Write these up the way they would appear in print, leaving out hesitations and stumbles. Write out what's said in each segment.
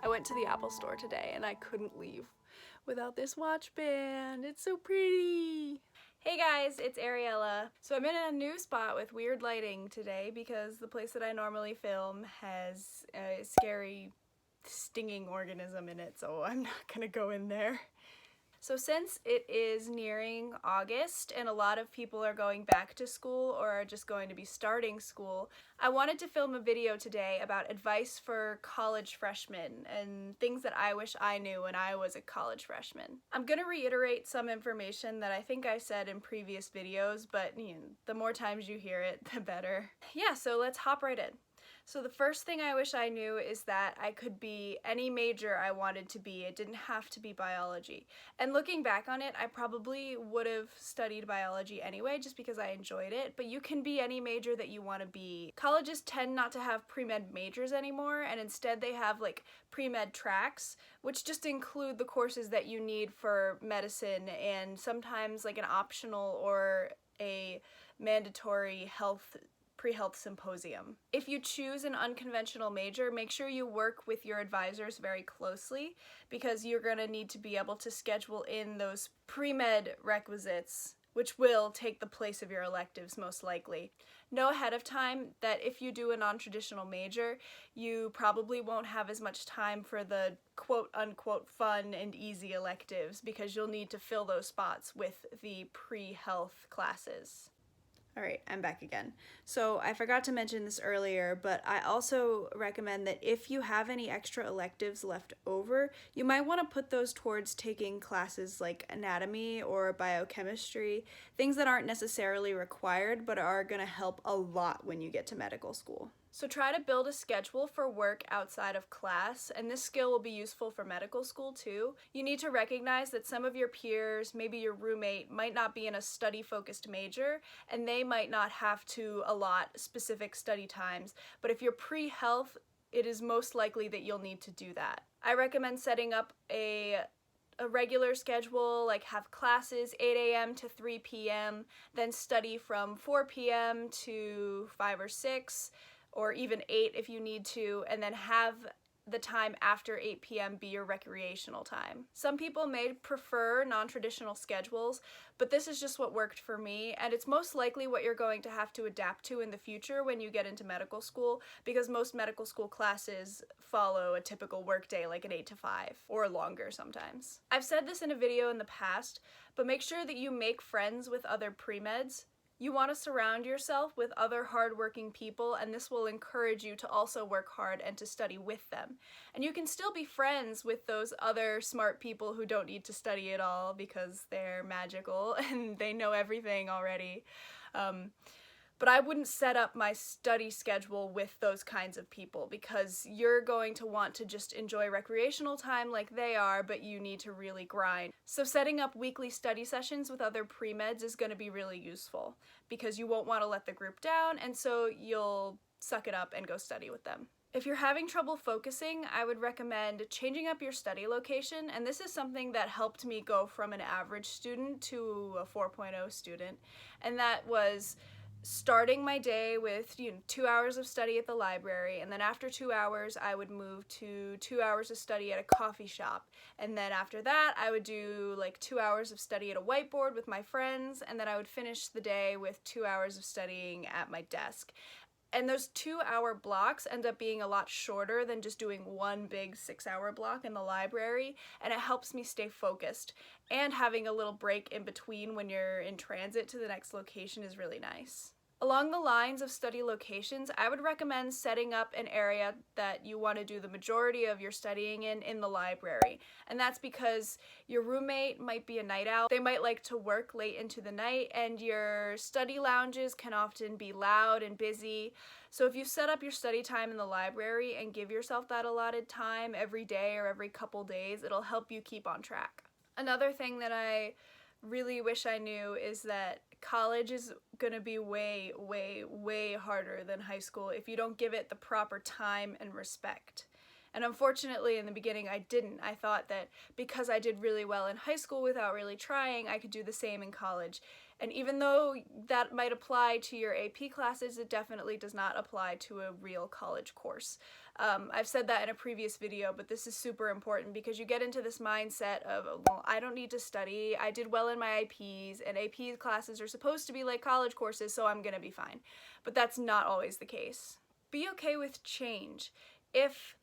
I went to the Apple store today and I couldn't leave without this watch band. It's so pretty. Hey guys, it's Ariella. So I'm in a new spot with weird lighting today because the place that I normally film has a scary stinging organism in it, so I'm not gonna go in there. So since it is nearing August and a lot of people are going back to school or are just going to be starting school, I wanted to film a video today about advice for college freshmen and things that I wish I knew when I was a college freshman. I'm going to reiterate some information that I think I said in previous videos, but the more times you hear it, the better. Yeah, so let's hop right in. So the first thing I wish I knew is that I could be any major I wanted to be. It didn't have to be biology. And looking back on it, I probably would have studied biology anyway just because I enjoyed it, but you can be any major that you want to be. Colleges tend not to have pre-med majors anymore, and instead they have like pre-med tracks, which just include the courses that you need for medicine and sometimes like an optional or a mandatory pre-health symposium. If you choose an unconventional major, make sure you work with your advisors very closely because you're going to need to be able to schedule in those pre-med requisites, which will take the place of your electives most likely. Know ahead of time that if you do a non-traditional major, you probably won't have as much time for the quote-unquote fun and easy electives because you'll need to fill those spots with the pre-health classes. Alright, I'm back again. So I forgot to mention this earlier, but I also recommend that if you have any extra electives left over, you might want to put those towards taking classes like anatomy or biochemistry, things that aren't necessarily required but are going to help a lot when you get to medical school. So try to build a schedule for work outside of class, and this skill will be useful for medical school too. You need to recognize that some of your peers, maybe your roommate, might not be in a study-focused major, and they might not have to allot specific study times, but if you're pre-health, it is most likely that you'll need to do that. I recommend setting up a regular schedule, like have classes 8 a.m. to 3 p.m., then study from 4 p.m. to 5 or 6, or even 8 if you need to, and then have the time after 8 p.m. be your recreational time. Some people may prefer non-traditional schedules, but this is just what worked for me, and it's most likely what you're going to have to adapt to in the future when you get into medical school, because most medical school classes follow a typical workday like an 8 to 5, or longer sometimes. I've said this in a video in the past, but make sure that you make friends with other pre-meds. You want to surround yourself with other hardworking people, and this will encourage you to also work hard and to study with them. And you can still be friends with those other smart people who don't need to study at all because they're magical and they know everything already. But I wouldn't set up my study schedule with those kinds of people because you're going to want to just enjoy recreational time like they are, but you need to really grind. So setting up weekly study sessions with other pre-meds is going to be really useful because you won't want to let the group down, and so you'll suck it up and go study with them. If you're having trouble focusing, I would recommend changing up your study location, and this is something that helped me go from an average student to a 4.0 student, and that was starting my day with 2 hours of study at the library, and then after 2 hours I would move to 2 hours of study at a coffee shop, and then after that I would do like 2 hours of study at a whiteboard with my friends, and then I would finish the day with 2 hours of studying at my desk. And those 2-hour blocks end up being a lot shorter than just doing one big 6-hour block in the library, and it helps me stay focused. And having a little break in between when you're in transit to the next location is really nice. Along the lines of study locations, I would recommend setting up an area that you want to do the majority of your studying in the library. And that's because your roommate might be a night owl, they might like to work late into the night, and your study lounges can often be loud and busy. So if you set up your study time in the library and give yourself that allotted time every day or every couple days, it'll help you keep on track. Another thing that I really wish I knew is that college is gonna be way, way, way harder than high school if you don't give it the proper time and respect. And unfortunately, in the beginning, I didn't. I thought that because I did really well in high school without really trying, I could do the same in college. And even though that might apply to your AP classes, it definitely does not apply to a real college course. I've said that in a previous video, but this is super important because you get into this mindset of, well, I don't need to study, I did well in my IPs, and AP classes are supposed to be like college courses, so I'm gonna be fine. But that's not always the case. Be okay with change. If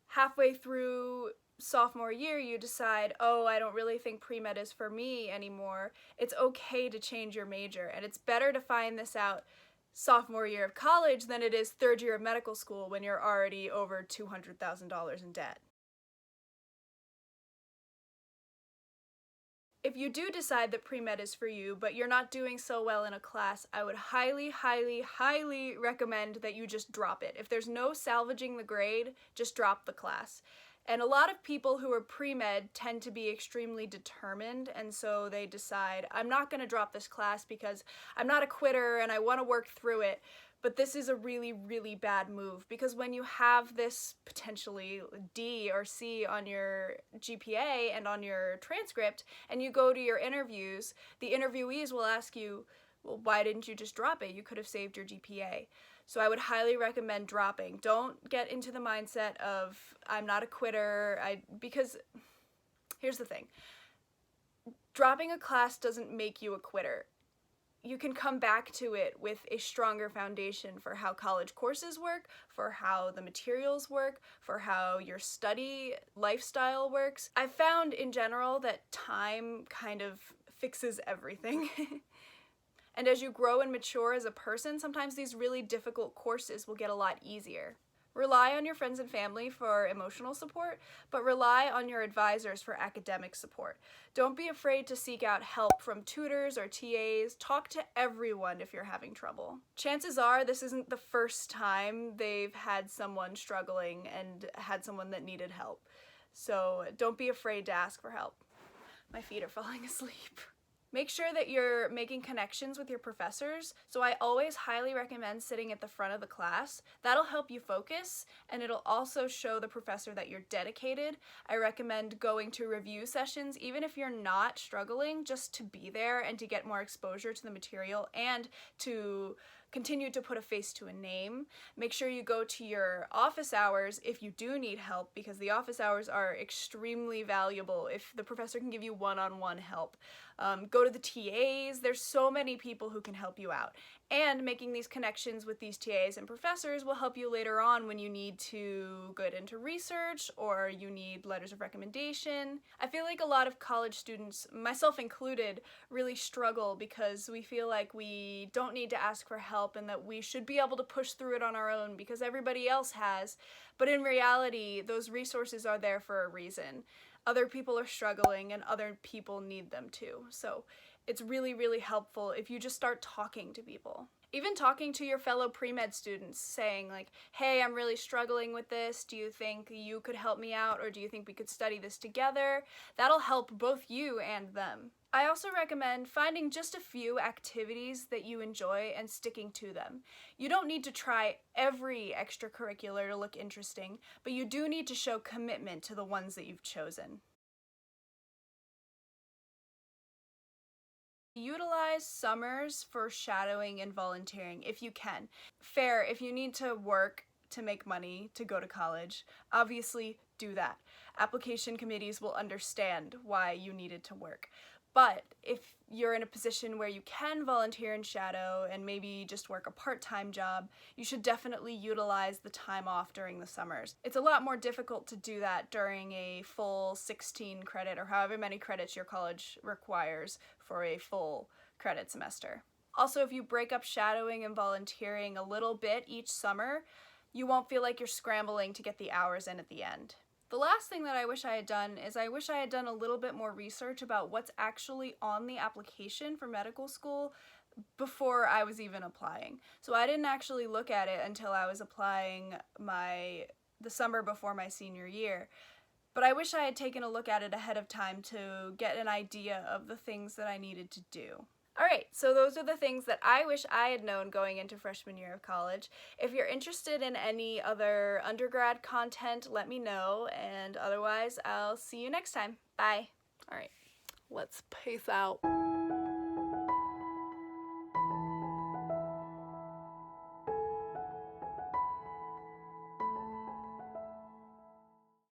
halfway through sophomore year you decide, oh, I don't really think pre-med is for me anymore, it's okay to change your major, and it's better to find this out sophomore year of college than it is third year of medical school when you're already over $200,000 in debt. If you do decide that pre-med is for you, but you're not doing so well in a class, I would highly, highly, highly recommend that you just drop it. If there's no salvaging the grade, just drop the class. And a lot of people who are pre-med tend to be extremely determined, and so they decide, I'm not going to drop this class because I'm not a quitter and I want to work through it. But this is a really, really bad move, because when you have this potentially D or C on your GPA and on your transcript, and you go to your interviews, the interviewees will ask you, well, why didn't you just drop it? You could have saved your GPA. So I would highly recommend dropping. Don't get into the mindset of, I'm not a quitter, because here's the thing. Dropping a class doesn't make you a quitter. You can come back to it with a stronger foundation for how college courses work, for how the materials work, for how your study lifestyle works. I've found in general that time kind of fixes everything. And as you grow and mature as a person, sometimes these really difficult courses will get a lot easier. Rely on your friends and family for emotional support, but rely on your advisors for academic support. Don't be afraid to seek out help from tutors or TAs. Talk to everyone if you're having trouble. Chances are this isn't the first time they've had someone struggling and had someone that needed help. So don't be afraid to ask for help. My feet are falling asleep. Make sure that you're making connections with your professors, so I always highly recommend sitting at the front of the class. That'll help you focus, and it'll also show the professor that you're dedicated. I recommend going to review sessions, even if you're not struggling, just to be there and to get more exposure to the material and to continue to put a face to a name. Make sure you go to your office hours if you do need help, because the office hours are extremely valuable if the professor can give you one-on-one help. Go to the TAs. There's so many people who can help you out. And making these connections with these TAs and professors will help you later on when you need to get into research or you need letters of recommendation. I feel like a lot of college students, myself included, really struggle because we feel like we don't need to ask for help and that we should be able to push through it on our own because everybody else has. But in reality, those resources are there for a reason. Other people are struggling and other people need them too. So it's really, really helpful if you just start talking to people. Even talking to your fellow pre-med students, saying like, hey, I'm really struggling with this. Do you think you could help me out, or do you think we could study this together? That'll help both you and them. I also recommend finding just a few activities that you enjoy and sticking to them. You don't need to try every extracurricular to look interesting, but you do need to show commitment to the ones that you've chosen. Utilize summers for shadowing and volunteering if you can. Fair, if you need to work to make money to go to college, obviously do that. Application committees will understand why you needed to work. But if you're in a position where you can volunteer and shadow and maybe just work a part-time job, you should definitely utilize the time off during the summers. It's a lot more difficult to do that during a full 16 credit or however many credits your college requires for a full credit semester. Also, if you break up shadowing and volunteering a little bit each summer, you won't feel like you're scrambling to get the hours in at the end. The last thing that I wish I had done is I wish I had done a little bit more research about what's actually on the application for medical school before I was even applying. So I didn't actually look at it until I was applying the summer before my senior year. But I wish I had taken a look at it ahead of time to get an idea of the things that I needed to do. Alright, so those are the things that I wish I had known going into freshman year of college. If you're interested in any other undergrad content, let me know, and otherwise I'll see you next time. Bye. Alright, let's peace out.